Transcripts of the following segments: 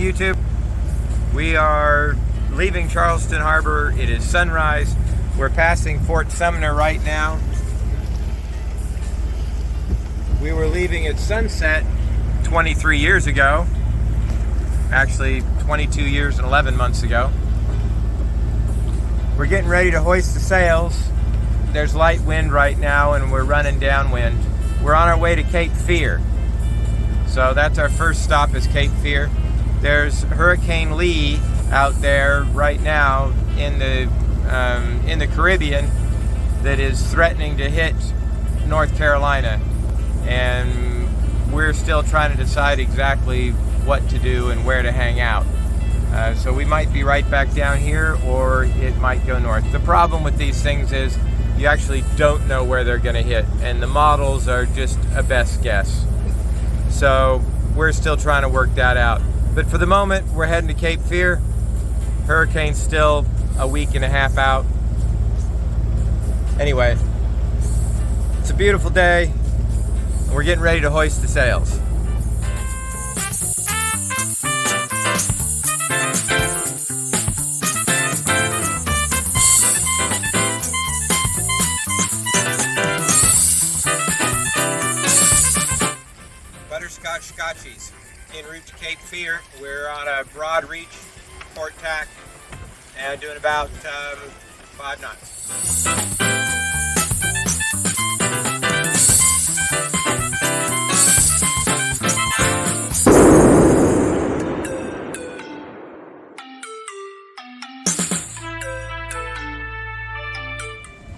YouTube. We are leaving Charleston Harbor. It is sunrise. We're passing Fort Sumner right now. We were leaving at sunset 23 years ago. Actually, 22 years and 11 months ago. We're getting ready to hoist the sails. There's light wind right now and we're running downwind. We're on our way to Cape Fear. So that's our first stop, is Cape Fear. There's Hurricane Lee out there right now in the Caribbean that is threatening to hit North Carolina. And we're still trying to decide exactly what to do and where to hang out. So we might be right back down here, or it might go north. The problem with these things is you actually don't know where they're going to hit, and the models are just a best guess. So we're still trying to work that out. But for the moment, we're heading to Cape Fear. Hurricane's still a week and a half out. Anyway, it's a beautiful day, and we're getting ready to hoist the sails. Butterscotch Scotchies en route to Cape Fear. We're on a broad reach port tack and doing about 5 knots.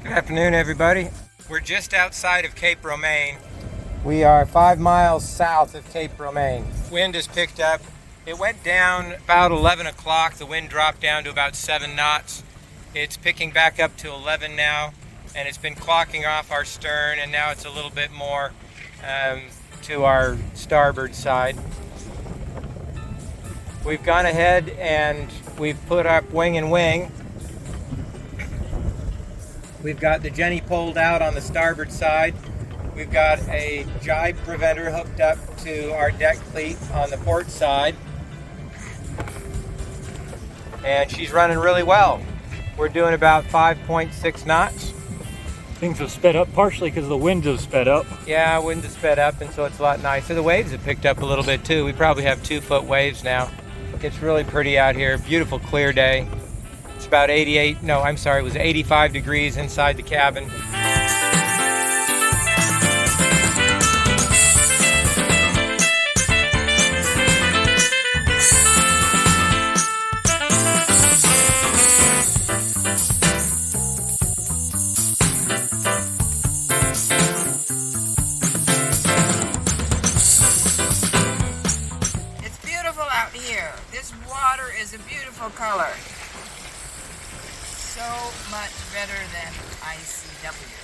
Good afternoon, everybody. We're just outside of Cape Romaine. We are 5 miles south of Cape Romaine. Wind has picked up. It went down about 11 o'clock. The wind dropped down to about 7 knots. It's picking back up to 11 now, and it's been clocking off our stern, and now it's a little bit more to our starboard side. We've gone ahead and we've put up wing and wing. We've got the Jenny pulled out on the starboard side. We've got a jibe preventer hooked up to our deck cleat on the port side. And she's running really well. We're doing about 5.6 knots. Things have sped up partially because the wind has sped up. Yeah, wind has sped up, and so it's a lot nicer. The waves have picked up a little bit too. We probably have 2-foot waves now. It's really pretty out here. Beautiful clear day. It's about it was 85 degrees inside the cabin. This water is a beautiful color. So much better than ICW.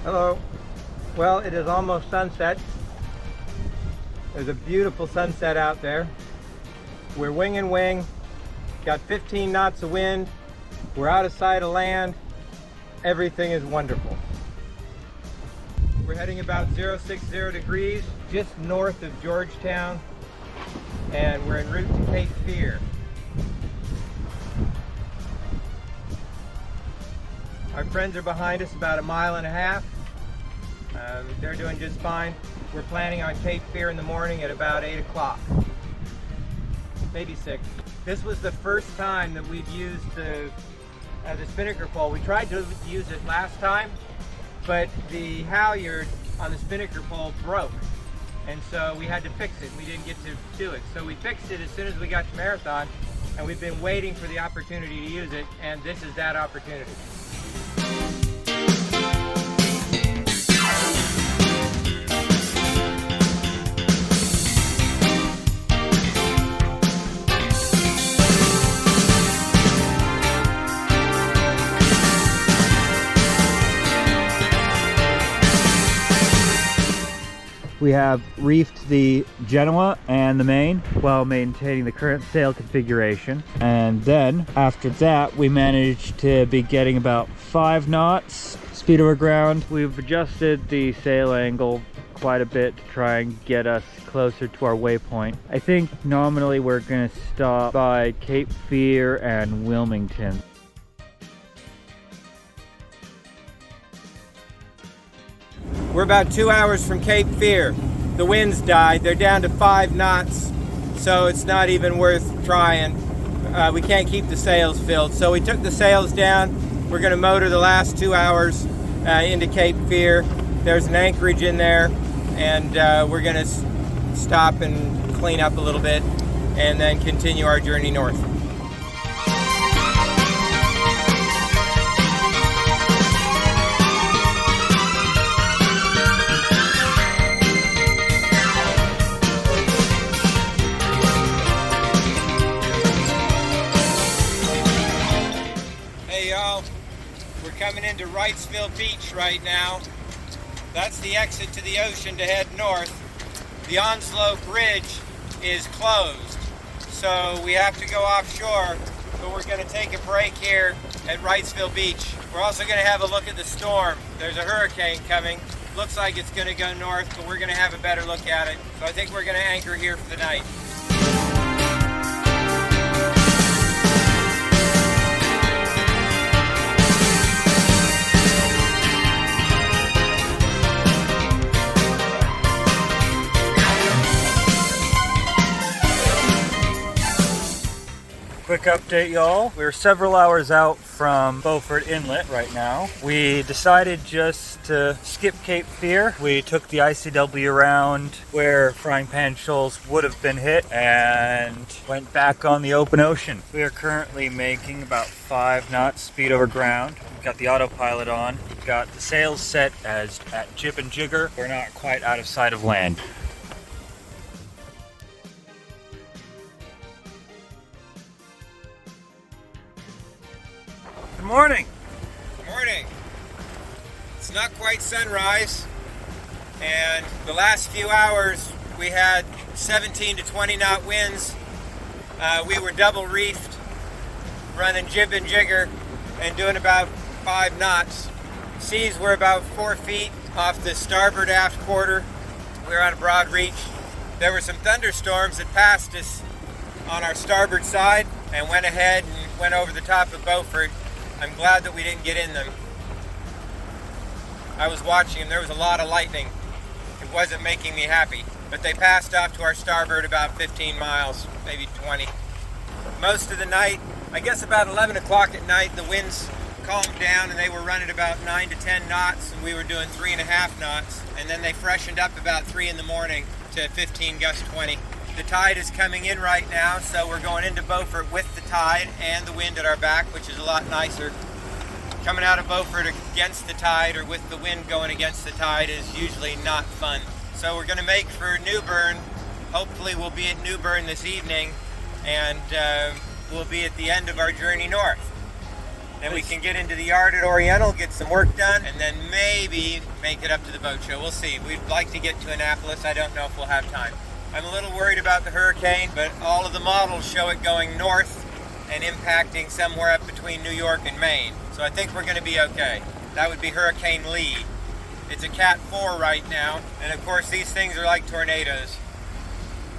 Hello. Well, it is almost sunset. There's a beautiful sunset out there. We're wing and wing. Got 15 knots of wind. We're out of sight of land. Everything is wonderful. We're heading about 060 degrees just north of Georgetown, and we're en route to Cape Fear. Our friends are behind us about 1.5 miles. They're doing just fine. We're planning on Cape Fear in the morning at about 8 o'clock, maybe 6. This was the first time that we've used the spinnaker pole. We tried to use it last time, but the halyard on the spinnaker pole broke, and so we had to fix it. We didn't get to do it, so we fixed it as soon as we got to Marathon, and we've been waiting for the opportunity to use it, and this is that opportunity. We have reefed the Genoa and the Maine while maintaining the current sail configuration. And then after that, we managed to be getting about 5 knots speed over ground. We've adjusted the sail angle quite a bit to try and get us closer to our waypoint. I think nominally we're gonna stop by Cape Fear and Wilmington. We're about 2 hours from Cape Fear. The winds died. They're down to 5 knots, so it's not even worth trying. We can't keep the sails filled. So we took the sails down. We're gonna motor the last 2 hours into Cape Fear. There's an anchorage in there, and we're gonna stop and clean up a little bit and then continue our journey north. Coming into Wrightsville Beach right now. That's the exit to the ocean to head north. The Onslow Bridge is closed, so we have to go offshore, but we're going to take a break here at Wrightsville Beach. We're also going to have a look at the storm. There's a hurricane coming. Looks like it's going to go north, but we're going to have a better look at it. So I think we're going to anchor here for the night. Quick update, y'all. We're several hours out from Beaufort Inlet right now. We decided just to skip Cape Fear. We took the ICW around where Frying Pan Shoals would have been hit and went back on the open ocean. We are currently making about 5 knots speed over ground. We've got the autopilot on. We've got the sails set as at jib and jigger. We're not quite out of sight of land. Good morning. Good morning. It's not quite sunrise, and the last few hours we had 17 to 20 knot winds. We were double reefed, running jib and jigger, and doing about 5 knots. Seas were about 4 feet off the starboard aft quarter. We were on a broad reach. There were some thunderstorms that passed us on our starboard side and went ahead and went over the top of Beaufort. I'm glad that we didn't get in them. I was watching them. There was a lot of lightning. It wasn't making me happy. But they passed off to our starboard about 15 miles, maybe 20. Most of the night, I guess about 11 o'clock at night, the winds calmed down and they were running about 9 to 10 knots, and we were doing 3.5 knots. And then they freshened up about 3 in the morning to 15 gust 20. The tide is coming in right now, so we're going into Beaufort with the tide and the wind at our back, which is a lot nicer. Coming out of Beaufort against the tide or with the wind going against the tide is usually not fun. So we're going to make for Newbern. Hopefully we'll be at Newbern this evening, and we'll be at the end of our journey north. Then we can get into the yard at Oriental, get some work done, and then maybe make it up to the boat show. We'll see. We'd like to get to Annapolis. I don't know if we'll have time. I'm a little worried about the hurricane, but all of the models show it going north and impacting somewhere up between New York and Maine. So I think we're going to be okay. That would be Hurricane Lee. It's a Cat 4 right now, and of course these things are like tornadoes.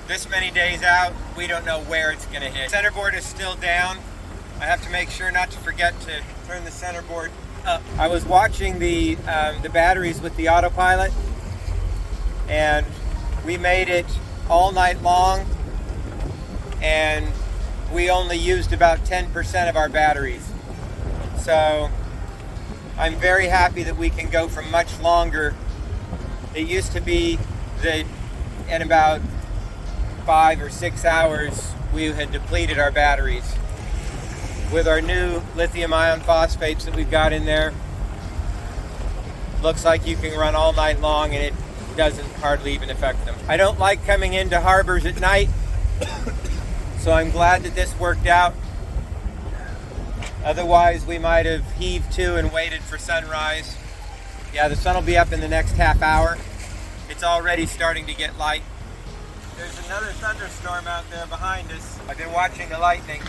This many days out, we don't know where it's going to hit. Centerboard is still down. I have to make sure not to forget to turn the centerboard up. I was watching the batteries with the autopilot, and we made it all night long, and we only used about 10% of our batteries. So I'm very happy that we can go for much longer. It used to be that in about 5 or 6 hours we had depleted our batteries. With our new lithium ion phosphates that we've got in there, looks like you can run all night long and it doesn't hardly even affect them. I don't like coming into harbors at night, so I'm glad that this worked out. Otherwise, we might have heaved to and waited for sunrise. Yeah, the sun will be up in the next half hour. It's already starting to get light. There's another thunderstorm out there behind us. I've been watching the lightning.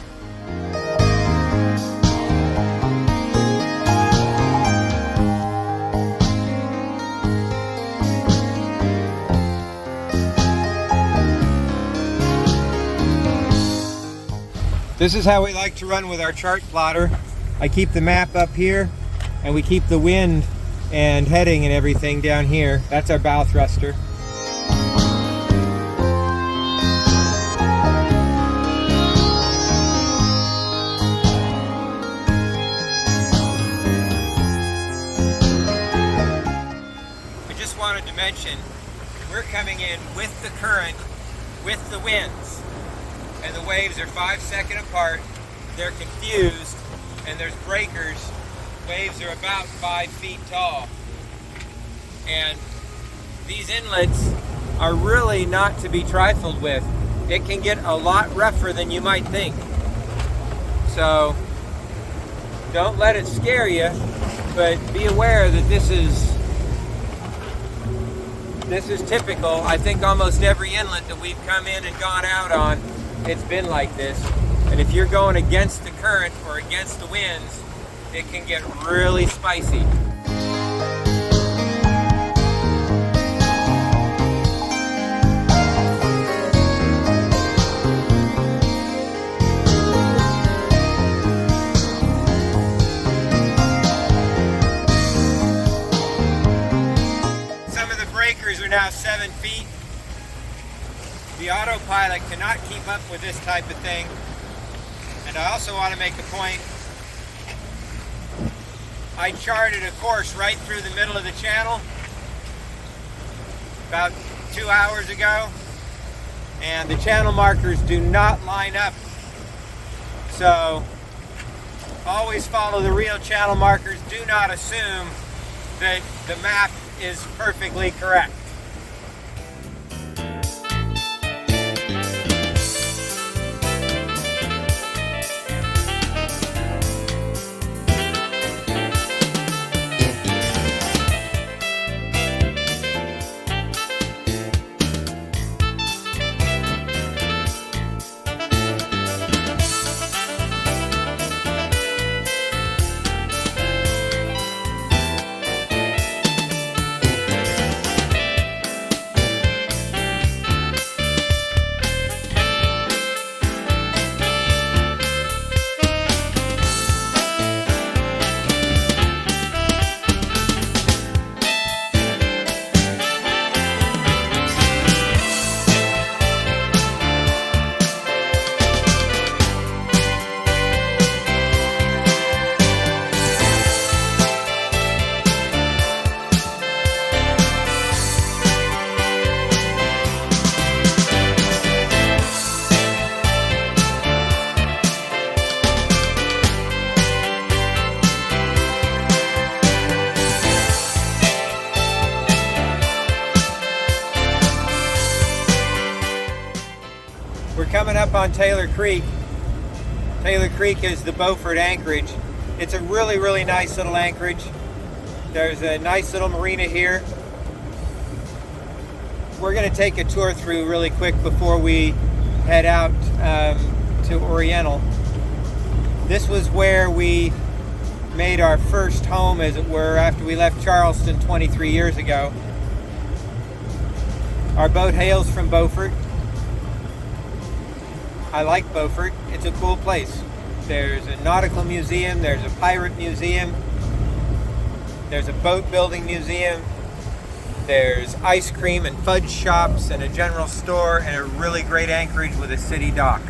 This is how we like to run with our chart plotter. I keep the map up here, and we keep the wind and heading and everything down here. That's our bow thruster. I just wanted to mention, we're coming in with the current, with the winds, and the waves are 5 seconds apart. They're confused, and there's breakers. Waves are about 5 feet tall. And these inlets are really not to be trifled with. It can get a lot rougher than you might think. So don't let it scare you, but be aware that this is typical. I think almost every inlet that we've come in and gone out on, it's been like this. And if you're going against the current or against the winds, it can get really spicy. Some of the breakers are now 7 feet. The autopilot cannot keep up with this type of thing. And I also want to make a point. I charted a course right through the middle of the channel about 2 hours ago, and the channel markers do not line up. So always follow the real channel markers. Do not assume that the map is perfectly correct. We're coming up on Taylor Creek. Taylor Creek is the Beaufort anchorage. It's a really, really nice little anchorage. There's a nice little marina here. We're going to take a tour through really quick before we head out to Oriental. This was where we made our first home, as it were, after we left Charleston 23 years ago. Our boat hails from Beaufort. I like Beaufort. It's a cool place. There's a nautical museum, there's a pirate museum, there's a boat building museum, there's ice cream and fudge shops and a general store and a really great anchorage with a city dock.